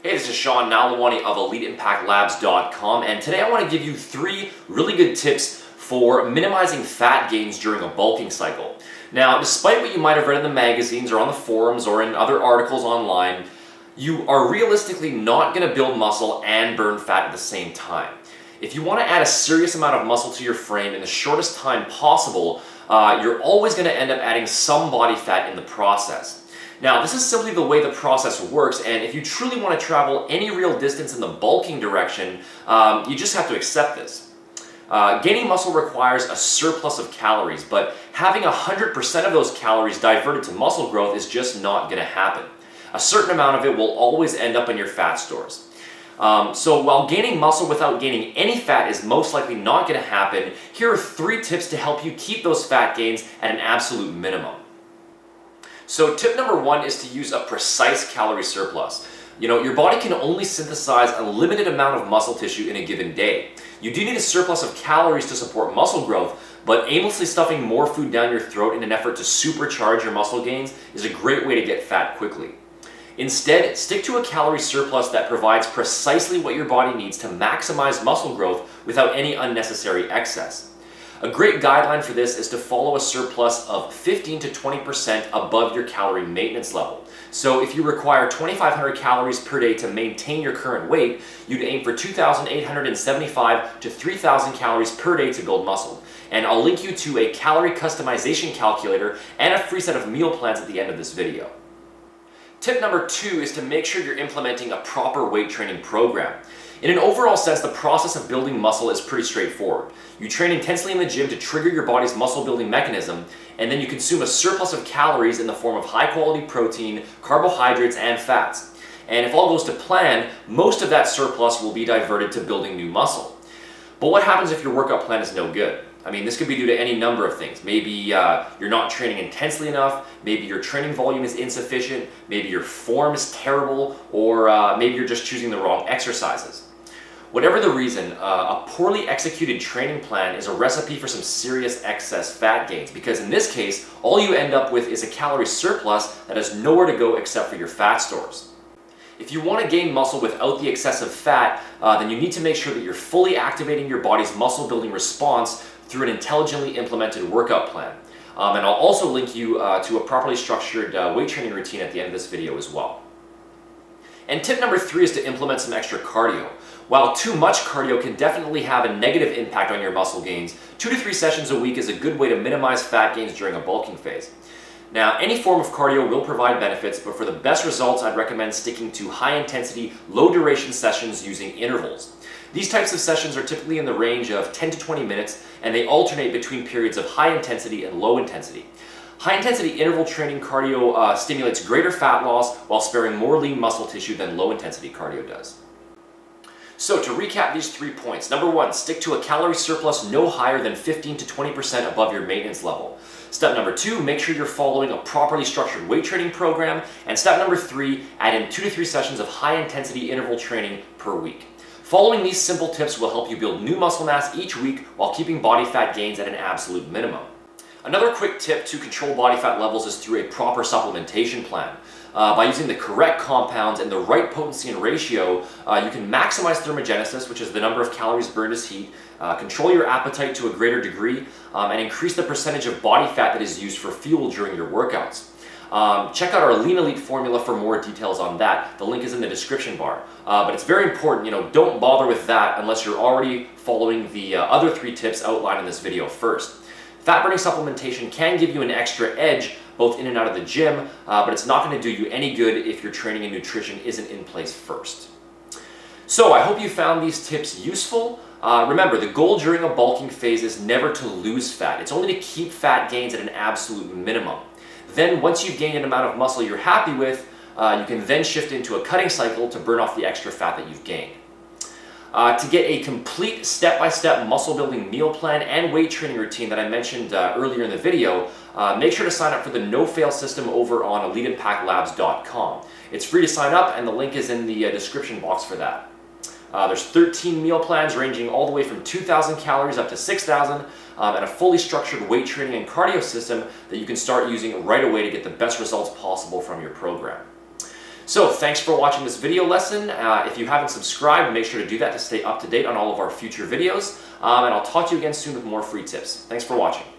Hey, this is Sean Nalawani of EliteImpactLabs.com, and today I want to give you 3 really good tips for minimizing fat gains during a bulking cycle. Now, despite what you might have read in the magazines or on the forums or in other articles online, you are realistically not going to build muscle and burn fat at the same time. If you want to add a serious amount of muscle to your frame in the shortest time possible, you're always going to end up adding some body fat in the process. Now, this is simply the way the process works, and if you truly want to travel any real distance in the bulking direction, you just have to accept this. Gaining muscle requires a surplus of calories, but having 100% of those calories diverted to muscle growth is just not going to happen. A certain amount of it will always end up in your fat stores. So while gaining muscle without gaining any fat is most likely not going to happen, here are 3 tips to help you keep those fat gains at an absolute minimum. So tip number 1 is to use a precise calorie surplus. Your body can only synthesize a limited amount of muscle tissue in a given day. You do need a surplus of calories to support muscle growth, but aimlessly stuffing more food down your throat in an effort to supercharge your muscle gains is a great way to get fat quickly. Instead, stick to a calorie surplus that provides precisely what your body needs to maximize muscle growth without any unnecessary excess. A great guideline for this is to follow a surplus of 15 to 20% above your calorie maintenance level. So if you require 2,500 calories per day to maintain your current weight, you'd aim for 2,875 to 3,000 calories per day to build muscle. And I'll link you to a calorie customization calculator and a free set of meal plans at the end of this video. Tip number 2 is to make sure you're implementing a proper weight training program. In an overall sense, the process of building muscle is pretty straightforward. You train intensely in the gym to trigger your body's muscle building mechanism, and then you consume a surplus of calories in the form of high quality protein, carbohydrates, and fats. And if all goes to plan, most of that surplus will be diverted to building new muscle. But what happens if your workout plan is no good? I mean, this could be due to any number of things. Maybe you're not training intensely enough, maybe your training volume is insufficient, maybe your form is terrible, or maybe you're just choosing the wrong exercises. Whatever the reason, a poorly executed training plan is a recipe for some serious excess fat gains, because in this case, all you end up with is a calorie surplus that has nowhere to go except for your fat stores. If you want to gain muscle without the excessive fat, then you need to make sure that you're fully activating your body's muscle building response through an intelligently implemented workout plan. And I'll also link you to a properly structured weight training routine at the end of this video as well. And tip number 3 is to implement some extra cardio. While too much cardio can definitely have a negative impact on your muscle gains, 2 to 3 sessions a week is a good way to minimize fat gains during a bulking phase. Now, any form of cardio will provide benefits, but for the best results, I'd recommend sticking to high-intensity, low-duration sessions using intervals. These types of sessions are typically in the range of 10 to 20 minutes, and they alternate between periods of high intensity and low intensity. High-intensity interval training cardio stimulates greater fat loss while sparing more lean muscle tissue than low-intensity cardio does. So to recap these 3 points, number 1, stick to a calorie surplus no higher than 15 to 20% above your maintenance level. Step number 2, make sure you're following a properly structured weight training program. And step number 3, add in 2 to 3 sessions of high-intensity interval training per week. Following these simple tips will help you build new muscle mass each week while keeping body fat gains at an absolute minimum. Another quick tip to control body fat levels is through a proper supplementation plan. By using the correct compounds and the right potency and ratio, you can maximize thermogenesis, which is the number of calories burned as heat, control your appetite to a greater degree, and increase the percentage of body fat that is used for fuel during your workouts. Check out our Lean Elite formula for more details on that. The link is in the description bar. But it's very important, don't bother with that unless you're already following the other 3 tips outlined in this video first. Fat burning supplementation can give you an extra edge both in and out of the gym, but it's not going to do you any good if your training and nutrition isn't in place first. So I hope you found these tips useful. Remember, the goal during a bulking phase is never to lose fat. It's only to keep fat gains at an absolute minimum. Then once you've gained an amount of muscle you're happy with, you can then shift into a cutting cycle to burn off the extra fat that you've gained. To get a complete step-by-step muscle building meal plan and weight training routine that I mentioned earlier in the video, make sure to sign up for the no-fail system over on EliteImpactLabs.com. It's free to sign up, and the link is in the description box for that. There's 13 meal plans ranging all the way from 2,000 calories up to 6,000, and a fully structured weight training and cardio system that you can start using right away to get the best results possible from your program. So thanks for watching this video lesson. If you haven't subscribed, make sure to do that to stay up to date on all of our future videos. And I'll talk to you again soon with more free tips. Thanks for watching.